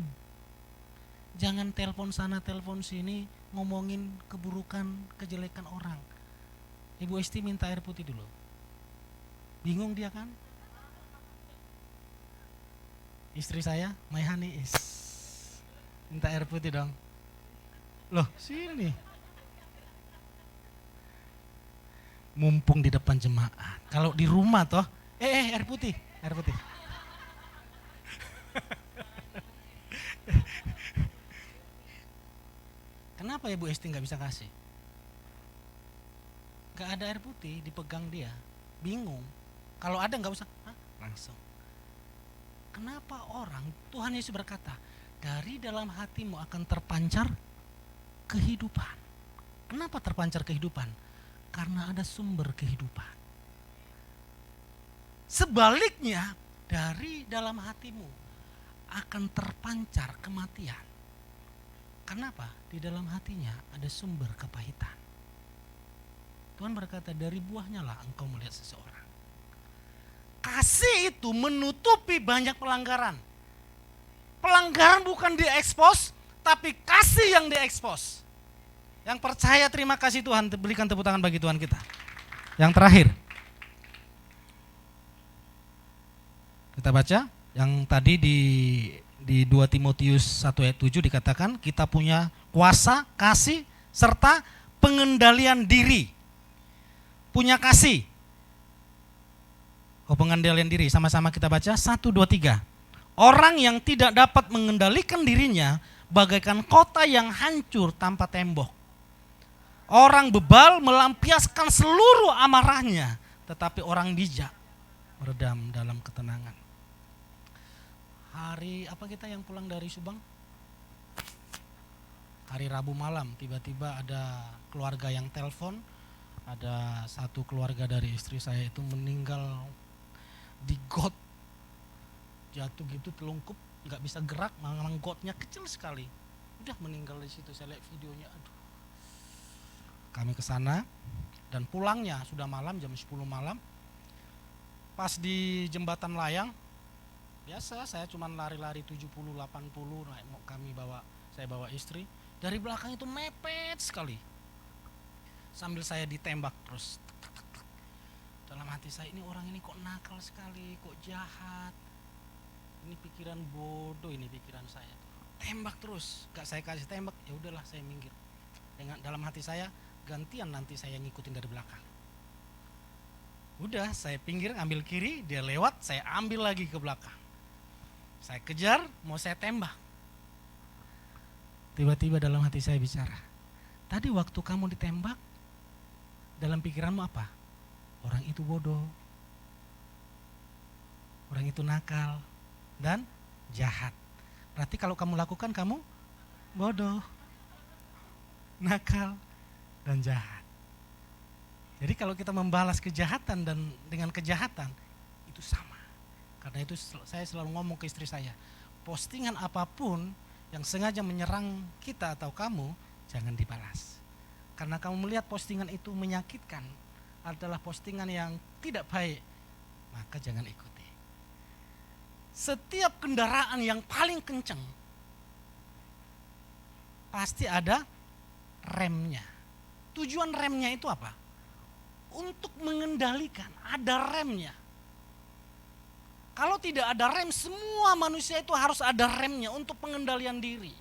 Jangan telepon sana, telepon sini, ngomongin keburukan, kejelekan orang. Ibu Esti minta air putih dulu. Bingung dia kan? Istri saya, my honey is. Minta air putih dong. Loh, sini. Mumpung di depan jemaat. Kalau di rumah toh, air putih, air putih. Kenapa Ibu Esti nggak bisa kasih? Nggak ada air putih, dipegang dia, bingung. Kalau ada nggak usah, langsung. Kenapa orang? Tuhan Yesus berkata, dari dalam hatimu akan terpancar kehidupan. Kenapa terpancar kehidupan? Karena ada sumber kehidupan. Sebaliknya, dari dalam hatimu akan terpancar kematian. Kenapa? Di dalam hatinya ada sumber kepahitan. Tuhan berkata, dari buahnya lah engkau melihat seseorang. Kasih itu menutupi banyak pelanggaran. Pelanggaran bukan diekspos, tapi kasih yang diekspos. Yang percaya terima kasih Tuhan, berikan tepuk tangan bagi Tuhan kita. Yang terakhir, kita baca yang tadi di 2 Timotius 1 ayat 7 dikatakan kita punya kuasa, kasih, serta pengendalian diri. Punya kasih. Pengendalian diri, sama-sama kita baca 1, 2, 3. Orang yang tidak dapat mengendalikan dirinya bagaikan kota yang hancur tanpa tembok. Orang bebal melampiaskan seluruh amarahnya, tetapi orang bijak meredam dalam ketenangan. Hari apa kita yang pulang dari Subang? Hari Rabu malam tiba-tiba ada keluarga yang telepon, ada satu keluarga dari istri saya itu meninggal di got, jatuh gitu telungkup, nggak bisa gerak, memang gotnya kecil sekali, udah meninggal di situ. Saya lihat videonya, aduh. Kami ke sana dan pulangnya sudah malam, jam 10 malam. Pas di jembatan layang, biasa saya cuma lari-lari 70-80, saya bawa istri. Dari belakang itu mepet sekali. Sambil saya ditembak terus. Dalam hati saya, ini orang ini kok nakal sekali, kok jahat. Ini pikiran bodoh, ini pikiran saya. Tembak terus, gak saya kasih tembak, ya udahlah saya minggir. Dengan dalam hati saya, gantian nanti saya ngikutin dari belakang. Udah, saya pinggir, ambil kiri, dia lewat, saya ambil lagi ke belakang. Saya kejar, mau saya tembak. Tiba-tiba dalam hati saya bicara, tadi waktu kamu ditembak, dalam pikiranmu apa? Orang itu bodoh, orang itu nakal, dan jahat. Berarti kalau kamu lakukan, kamu bodoh, nakal, dan jahat. Jadi kalau kita membalas kejahatan dan dengan kejahatan, itu sama. Karena itu saya selalu ngomong ke istri saya, postingan apapun yang sengaja menyerang kita atau kamu, jangan dibalas. Karena kamu melihat postingan itu menyakitkan, adalah postingan yang tidak baik, maka jangan ikuti. Setiap kendaraan yang paling kencang, pasti ada remnya. Tujuan remnya itu apa? Untuk mengendalikan, ada remnya. Kalau tidak ada rem, semua manusia itu harus ada remnya untuk pengendalian diri.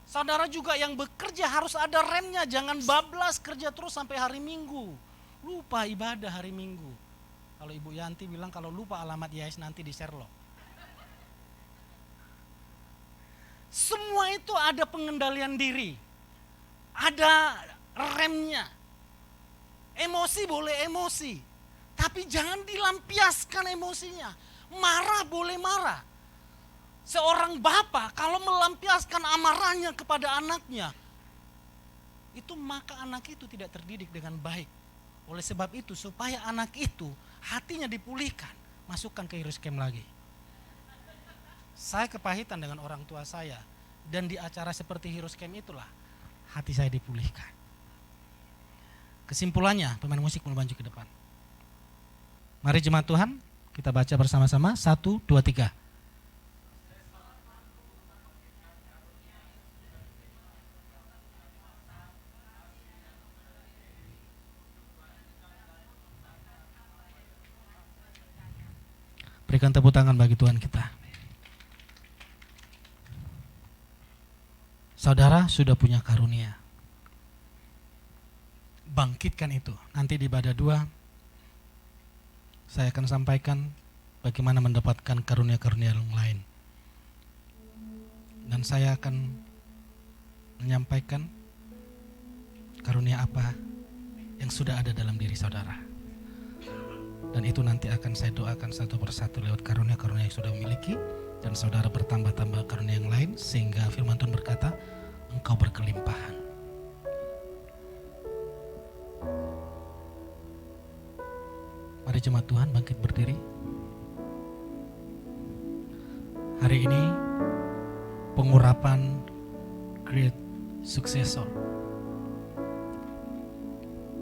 Saudara juga yang bekerja harus ada remnya, jangan bablas kerja terus sampai hari Minggu. Lupa ibadah hari Minggu. Kalau Ibu Yanti bilang kalau lupa alamat YS nanti di Sherlock. Semua itu ada pengendalian diri. Ada remnya. Emosi boleh emosi, tapi jangan dilampiaskan emosinya. Marah boleh marah. Seorang bapak kalau melampiaskan amarahnya kepada anaknya, itu maka anak itu tidak terdidik dengan baik. Oleh sebab itu, supaya anak itu hatinya dipulihkan, masukkan ke Heroes Camp lagi. Saya kepahitan dengan orang tua saya, dan di acara seperti Heroes Camp itulah hati saya dipulihkan. Kesimpulannya, pemain musik mulai maju ke depan. Mari jemaat Tuhan, kita baca bersama-sama 1, 2, 3. Berikan tepuk tangan bagi Tuhan kita. Saudara sudah punya karunia. Bangkitkan itu. Nanti di ibadah 2 saya akan sampaikan bagaimana mendapatkan karunia-karunia yang lain. Dan saya akan menyampaikan karunia apa yang sudah ada dalam diri saudara. Dan itu nanti akan saya doakan satu persatu lewat karunia-karunia yang sudah memiliki. Dan saudara bertambah-tambah karunia yang lain, sehingga firman Tuhan berkata, engkau berkelimpahan. Mari jemaat Tuhan bangkit berdiri. Hari ini pengurapan Great Successor,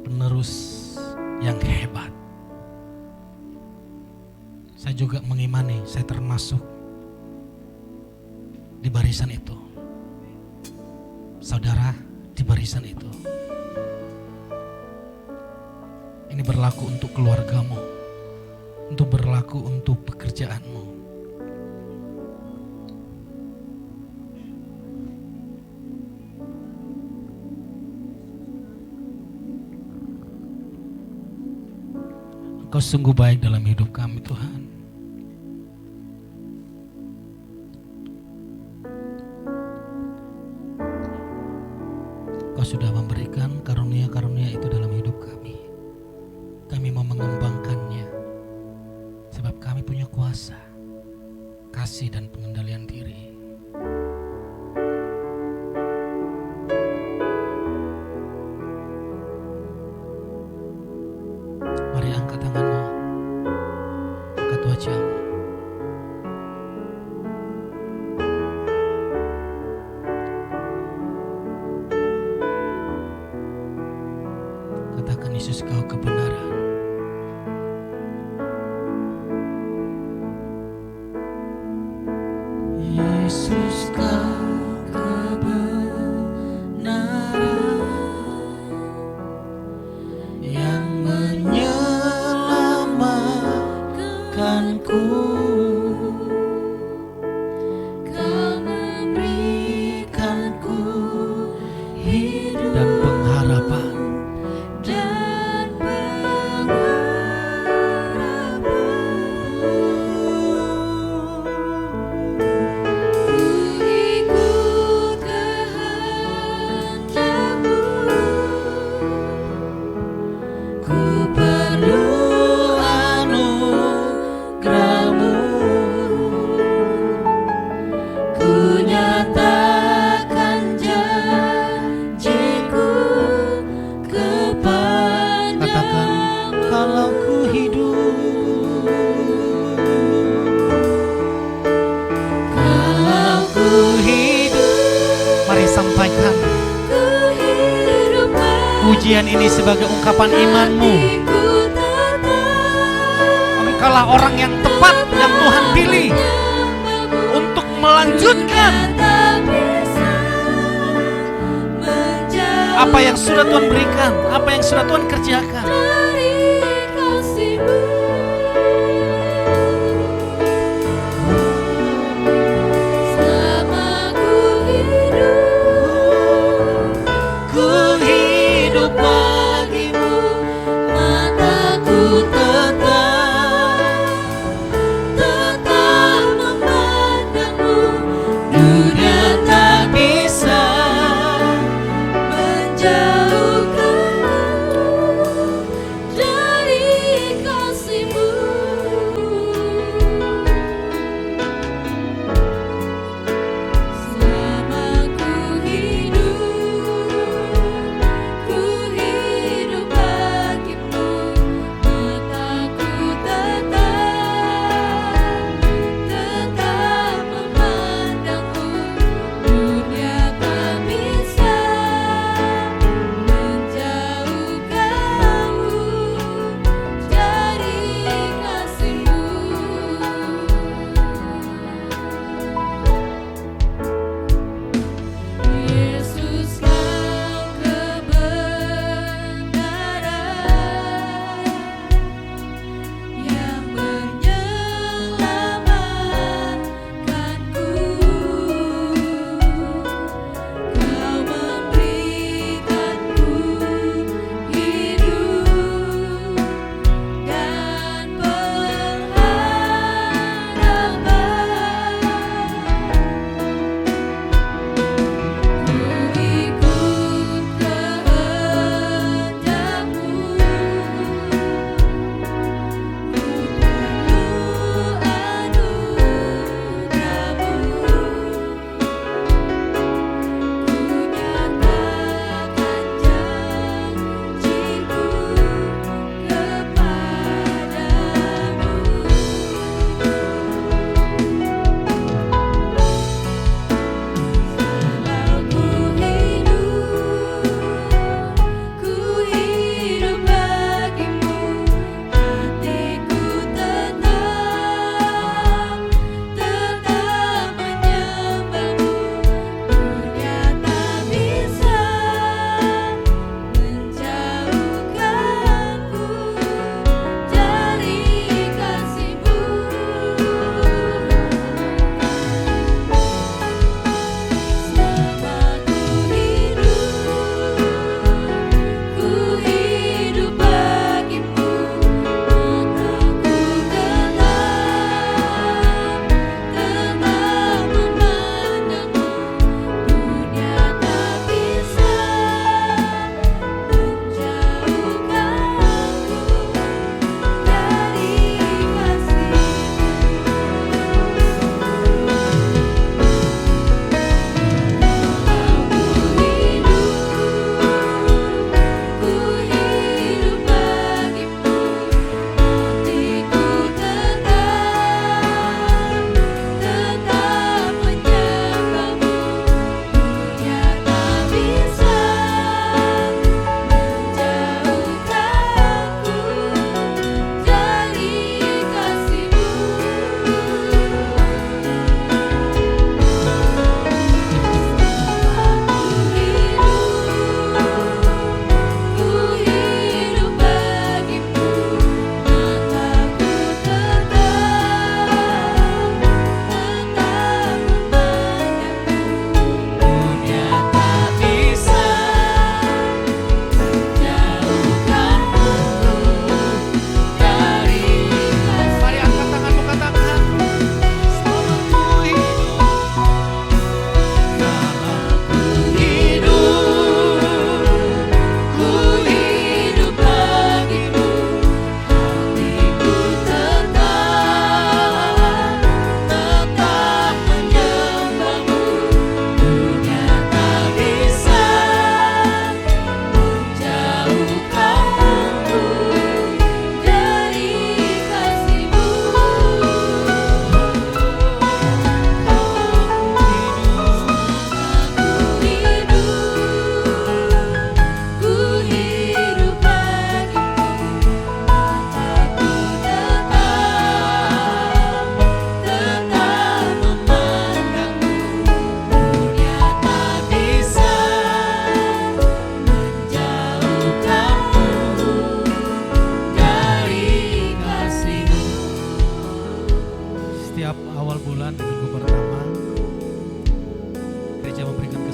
penerus yang hebat. Saya juga mengimani, saya termasuk di barisan itu. Saudara di barisan itu. Ini berlaku untuk keluargamu, untuk berlaku untuk pekerjaanmu. Engkau sungguh baik dalam hidup kami, Tuhan. Engkau sudah memberikan karunia-karunia itu dalam hidup kami. Kami mau mengembangkannya, sebab kami punya kuasa, kasih dan pengendalian diri. Mari angkat tanganmu, angkat wajahmu. Katakan, Yesus, kau kebenaran. Yesus, kau kebenaran yang menyelamatkanku. Kau memberikanku hidup Dan pengharapan. dan pengharapan. Ku ikut kehendakmu. Ku perlu anugerahmu. Ku nyatakan janjiku kepadamu. Katakan, kalau ku hidup, Kalau ku hidup, mari sampaikan ku hidup pujian ini sebagai ungkapan imanmu. hatiku tetap Engkaulah orang yang tepat yang Tuhan pilih untuk melanjutkan tak bisa menjauh apa yang sudah Tuhan berikan, apa yang sudah Tuhan kerjakan. dari kasih-Mu. Selama ku hidup bagimu, mataku tetap memandangmu. Dunia tak bisa menjauhkanmu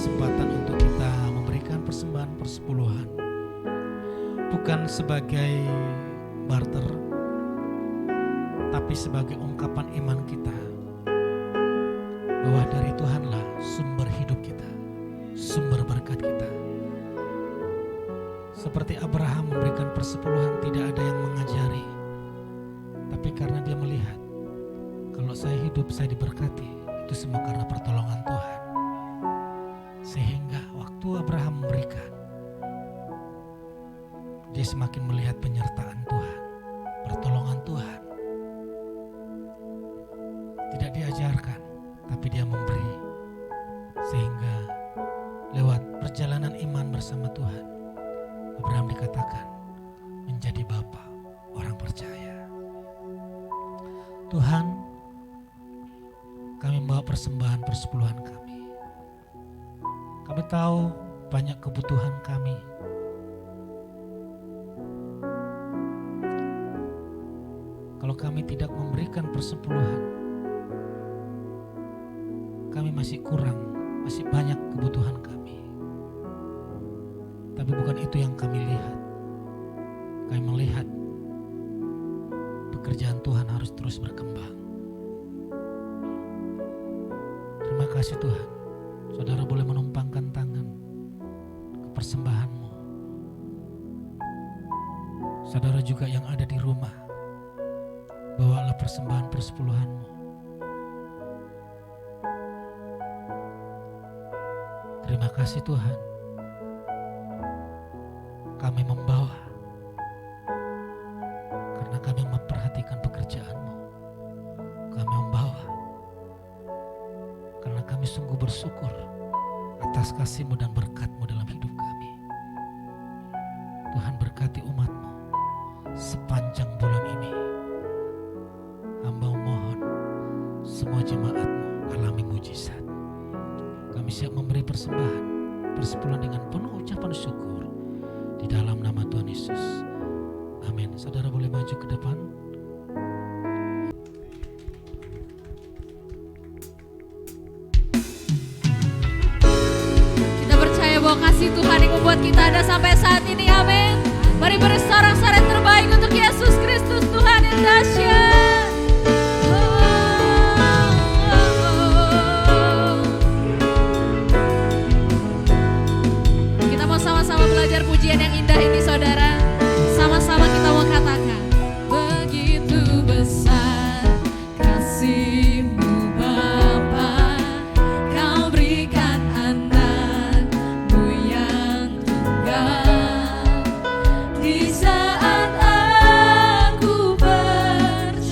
kesempatan untuk kita memberikan persembahan persepuluhan, bukan sebagai barter, tapi sebagai ungkapan iman kita bahwa dari Tuhanlah sumber hidup kita, sumber berkat kita. Seperti Abraham memberikan persepuluhan, tidak ada yang mengajari, tapi karena dia melihat kalau saya hidup saya diberkati, itu semua karena pertolongan Tuhan. Sehingga waktu Abraham memberikan, dia semakin melihat penyertaan Tuhan, pertolongan Tuhan. Tidak diajarkan, tapi dia memberi. Sehingga lewat perjalanan iman bersama Tuhan, Abraham dikatakan menjadi bapa orang percaya. Tuhan, kami membawa persembahan persepuluhan kami. Kami tahu banyak kebutuhan kami. Kalau kami tidak memberikan persepuluhan, kami masih kurang, masih banyak kebutuhan kami. Tapi bukan itu yang kami lihat. Kami melihat pekerjaan Tuhan harus terus berkembang. Terima kasih Tuhan. Saudara boleh menumpangkan tangan ke persembahanmu. Saudara juga yang ada di rumah, bawalah persembahan persepuluhanmu. Terima kasih Tuhan. Kami membawa karena kami memperhatikan pekerjaan-Mu. Kami membawa karena kami sungguh bersyukur atas kasih-Mu dan berkat-Mu dalam hidup kami. Tuhan berkati umat-Mu sepanjang bulan ini. Hamba mohon semua jemaat-Mu alami mujizat. Kami siap memberi persembahan persepuluhan dengan penuh ucapan syukur di dalam nama Tuhan Yesus. Amin. Saudara boleh maju ke depan. Kita percaya bahwa kasih Tuhan yang membuat kita ada sampai saat ini. Amin. Mari beri sorak-sorai terbaik untuk Yesus Kristus, Tuhan yang dahsyat. Kita mau sama-sama belajar pujian yang indah ini, saudara. Sama-sama kita mau katakan, begitu besar kasih-Mu Bapa, Kau berikan anak-Mu yang tunggal. Di saat aku percaya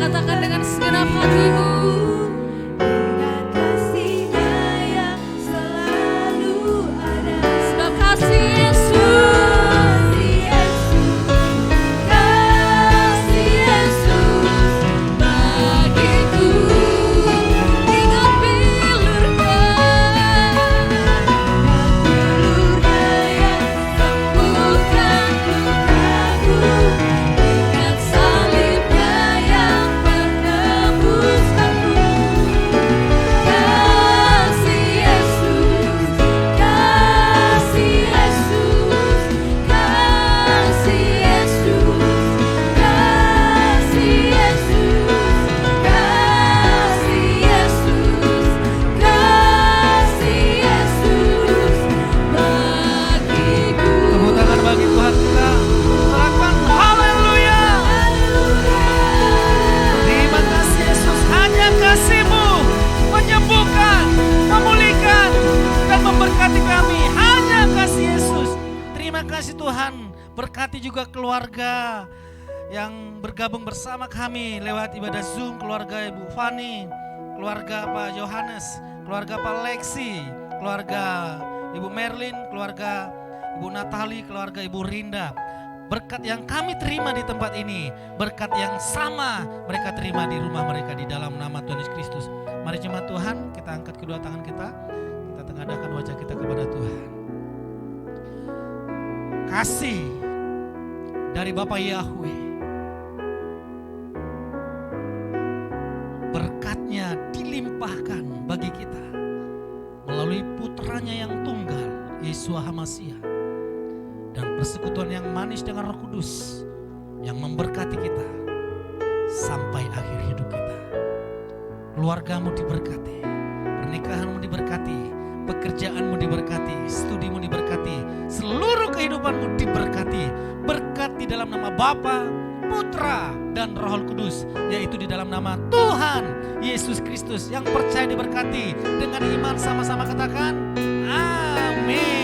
Katakan dengan segenap hatimu. Dan kasih-Nya yang selalu ada. Sebab kasih Yesus, Kasih Yesus bagiku, dengan bilurnya yang sembuhkan lukaku, dengan salibnya yang menebuskanku. Kasih Yesus, kasih Yesus, kasih Yesus, kasih Yesus, kasih Yesus, kasih Yesus bagiku. Tepuk tangan bagi Tuhan kita. Serahkan, haleluya. Terima kasih Yesus, hanya kasih-Mu menyembuhkan, memulihkan, dan memberkati kami. Hanya kasih Yesus. Terima kasih Tuhan, berkati juga keluarga yang bergabung bersama kami lewat ibadah Zoom, keluarga Ibu Fani, keluarga Pak Yohanes, keluarga Pak Lexi, keluarga Ibu Merlin, keluarga Ibu Natali, keluarga Ibu Rinda. Berkat yang kami terima di tempat ini, berkat yang sama mereka terima di rumah mereka di dalam nama Tuhan Yesus Kristus. Mari jemaat Tuhan, kita angkat kedua tangan kita tengadahkan wajah kita kepada Tuhan. Kasih dari Bapa Yahweh, berkatnya dilimpahkan bagi kita melalui putranya yang tunggal, Yesus HaMasiah, dan persekutuan yang manis dengan Roh Kudus yang memberkati kita sampai akhir hidup kita. Keluargamu diberkati, pernikahanmu diberkati, pekerjaanmu diberkati, studimu diberkati, seluruh kehidupanmu diberkati. Berkat di dalam nama Bapa, Putra, dan Roh Kudus, yaitu di dalam nama Tuhan Yesus Kristus. Yang percaya diberkati dengan iman sama-sama katakan amin.